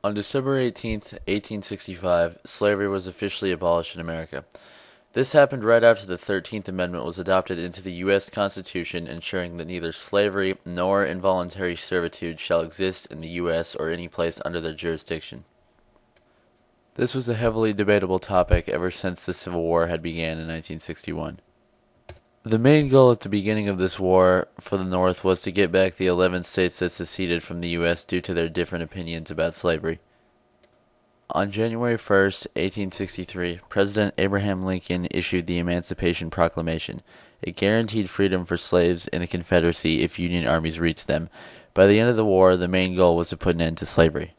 On December 18th, 1865, slavery was officially abolished in America. This happened right after the 13th Amendment was adopted into the U.S. Constitution, ensuring that neither slavery nor involuntary servitude shall exist in the U.S. or any place under their jurisdiction. This was a heavily debatable topic ever since the Civil War had begun in 1961. The main goal at the beginning of this war for the North was to get back the 11 states that seceded from the U.S. due to their different opinions about slavery. On January 1st, 1863, President Abraham Lincoln issued the Emancipation Proclamation. It guaranteed freedom for slaves in the Confederacy if Union armies reached them. By the end of the war, the main goal was to put an end to slavery.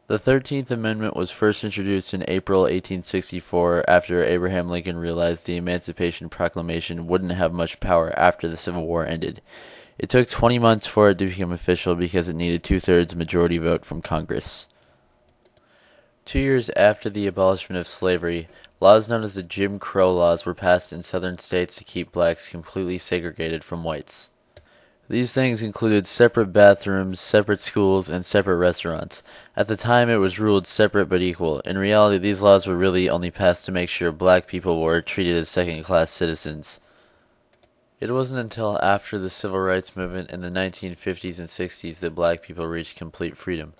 The 13th Amendment was first introduced in April 1864 after Abraham Lincoln realized the Emancipation Proclamation wouldn't have much power after the Civil War ended. It took 20 months for it to become official because it needed two-thirds majority vote from Congress. 2 years after the abolishment of slavery, laws known as the Jim Crow laws were passed in southern states to keep blacks completely segregated from whites. These things included separate bathrooms, separate schools, and separate restaurants. At the time, it was ruled separate but equal. In reality, these laws were really only passed to make sure black people were treated as second-class citizens. It wasn't until after the Civil Rights Movement in the 1950s and 60s that black people reached complete freedom.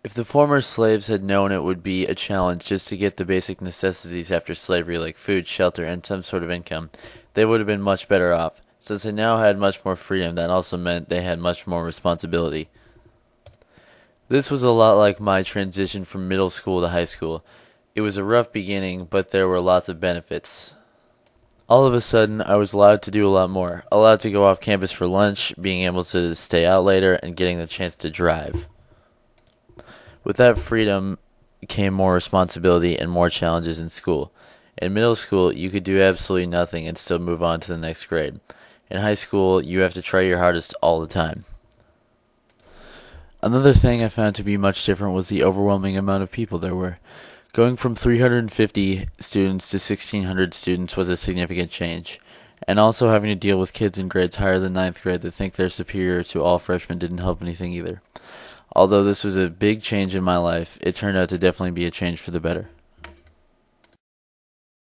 If the former slaves had known it would be a challenge just to get the basic necessities after slavery like food, shelter, and some sort of income, they would have been much better off. Since they now had much more freedom, that also meant they had much more responsibility. This was a lot like my transition from middle school to high school. It was a rough beginning, but there were lots of benefits. All of a sudden, I was allowed to do a lot more. Allowed to go off campus for lunch, being able to stay out later, and getting the chance to drive. With that freedom came more responsibility and more challenges in school. In middle school, you could do absolutely nothing and still move on to the next grade. In high school, you have to try your hardest all the time. Another thing I found to be much different was the overwhelming amount of people there were. Going from 350 students to 1,600 students was a significant change. And also having to deal with kids in grades higher than ninth grade that think they're superior to all freshmen didn't help anything either. Although this was a big change in my life, it turned out to definitely be a change for the better.